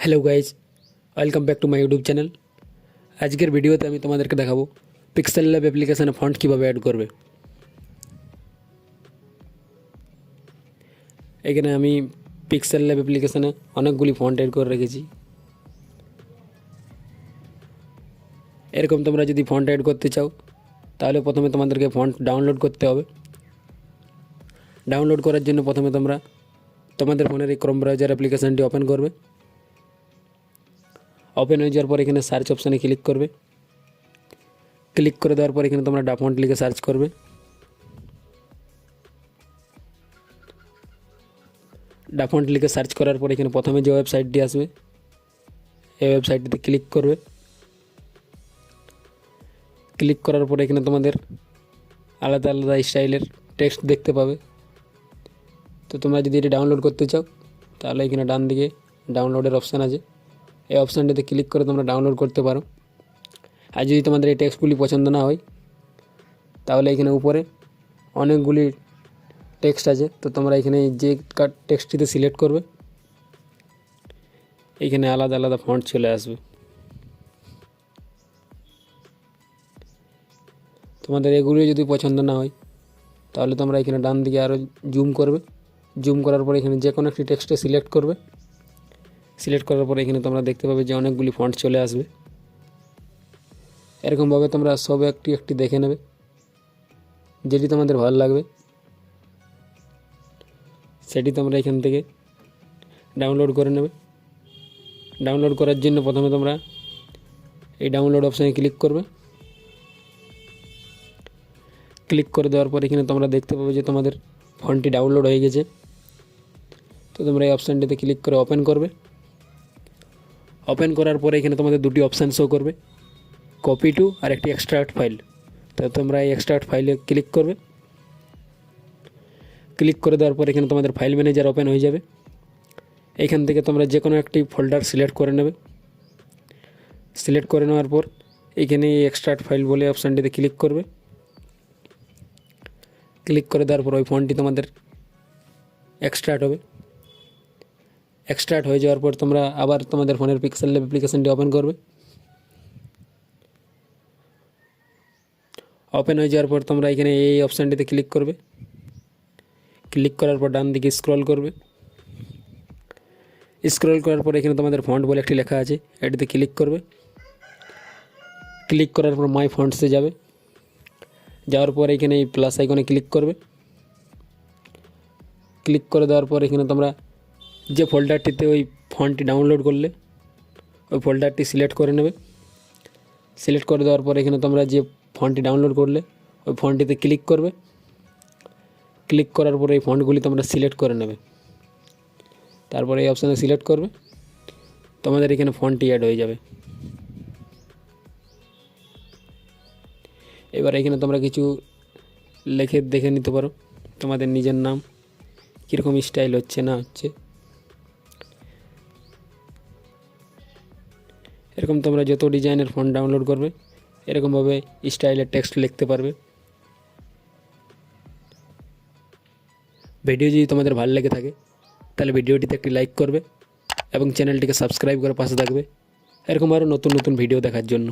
Hello guys, welcome back to my YouTube channel. আজকের ভিডিওতে আমি তোমাদেরকে দেখাবো পিক্সেল ল্যাব অ্যাপ্লিকেশানে ফন্ট কীভাবে অ্যাড করবে। এখানে আমি পিক্সেল ল্যাব অ্যাপ্লিকেশানে অনেকগুলি ফন্ট অ্যাড করে রেখেছি। এরকম তোমরা যদি ফন্ট অ্যাড করতে চাও তাহলে প্রথমে তোমাদেরকে ফন্ট ডাউনলোড করতে হবে। ডাউনলোড করার জন্য প্রথমে তোমরা তোমাদের ফোনের এই ক্রোম ব্রাউজার অ্যাপ্লিকেশানটি ওপেন করবে। ওপেন হয়ে যাওয়ার পর এখানে সার্চ অপশানে ক্লিক করবে। ক্লিক করে দেওয়ার পর এখানে তোমরা ডাফন্ট লিখে সার্চ করবে। ডাফন্ট লিখে সার্চ করার পর এখানে প্রথমে যে ওয়েবসাইটটি আসবে এই ওয়েবসাইটটিতে ক্লিক করবে। ক্লিক করার পর এখানে তোমাদের আলাদা আলাদা স্টাইলের টেক্সট দেখতে পাবে। তো তোমরা যদি এটি ডাউনলোড করতে চাও তাহলে এখানে ডান দিকে ডাউনলোডের অপশান আছে, এই অপশানটিতে ক্লিক করে তোমরা ডাউনলোড করতে পারো। আর যদি তোমাদের এই টেক্সটগুলি পছন্দ না হয় তাহলে এখানে উপরে অনেকগুলি টেক্সট আছে, তো তোমরা এখানে যে টেক্সটটিতে সিলেক্ট করবে এখানে আলাদা আলাদা ফন্ট চলে আসবে। তোমাদের এগুলি যদি পছন্দ না হয় তাহলে তোমরা এখানে ডান দিকে আরও জুম করবে। জুম করার পর এখানে যে কোনো একটি টেক্সটে সিলেক্ট করবে। সিলেক্ট করার পর এখানে তোমরা দেখতে পাবে যে অনেকগুলি ফন্ট চলে আসবে। এরকমভাবে তোমরা সব একটি একটি দেখে নেবে, যেটি তোমাদের ভালো লাগবে সেটি তোমরা এখান থেকে ডাউনলোড করে নেবে। ডাউনলোড করার জন্য প্রথমে তোমরা এই ডাউনলোড অপশানে ক্লিক করবে। ক্লিক করে দেওয়ার পর এখানে তোমরা দেখতে পাবে যে তোমাদের ফন্টটি ডাউনলোড হয়ে গেছে। তো তোমরা এই অপশানটিতে ক্লিক করে ওপেন করবে। ওপেন করার পরে এখানে তোমাদের দুটি অপশান শো করবে, কপি টু আর একটি এক্সট্রাক্ট ফাইল। তো তোমরা এই এক্সট্রাক্ট ফাইলে ক্লিক করবে। ক্লিক করে দেওয়ার পর এখানে তোমাদের ফাইল ম্যানেজার ওপেন হয়ে যাবে। এখান থেকে তোমরা যে কোনো একটি ফোল্ডার সিলেক্ট করে নেবে। সিলেক্ট করে নেওয়ার পর এখানে এই এক্সট্রাক্ট ফাইল বলে অপশানটিতে ক্লিক করবে। ক্লিক করে দেওয়ার পর ওই ফন্টটি তোমাদের এক্সট্রাক্ট হবে। এক্সট্রাক্ট হয়ে যাওয়ার পর তোমরা আবার তোমাদের ফোনের পিক্সেল ল্যাব অ্যাপ্লিকেশানটি ওপেন করবে। ওপেন হয়ে যাওয়ার পর তোমরা এখানে এই অপশানটিতে ক্লিক করবে। ক্লিক করার পর ডান দিকে স্ক্রল করবে। স্ক্রল করার পর এখানে তোমাদের ফন্ট বলে একটি লেখা আছে, এটিতে ক্লিক করবে। ক্লিক করার পর মাই ফন্টসে যাবে। যাওয়ার পর এখানে এই প্লাস আইকনে ক্লিক করবে। ক্লিক করে দেওয়ার পর এখানে তোমরা যে ফোল্ডারটিতে ওই ফন্টটি ডাউনলোড করলে ওই ফোল্ডারটি সিলেক্ট করে নেবে। সিলেক্ট করে দেওয়ার পর এখানে তোমরা যে ফন্টটি ডাউনলোড করলে ওই ফন্টটিতে ক্লিক করবে। ক্লিক করার পরে এই ফন্টগুলি তোমরা সিলেক্ট করে নেবে। তারপরে এই অপশানে সিলেক্ট করবে, তোমাদের এখানে ফন্টটি অ্যাড হয়ে যাবে। এবার এখানে তোমরা কিছু লিখে দেখে নিতে পারো তোমাদের নিজের নাম কীরকম স্টাইল হচ্ছে না হচ্ছে। এরকম তোমরা যত ডিজাইনের ফন্ট ডাউনলোড করবে এরকমভাবে স্টাইলের টেক্সট লিখতে পারবে। ভিডিও যদি তোমাদের ভালো লেগে থাকে তাহলে ভিডিওটিতে একটি লাইক করবে এবং চ্যানেলটিকে সাবস্ক্রাইব করে পাশে থাকবে এরকম আরও নতুন নতুন ভিডিও দেখার জন্য।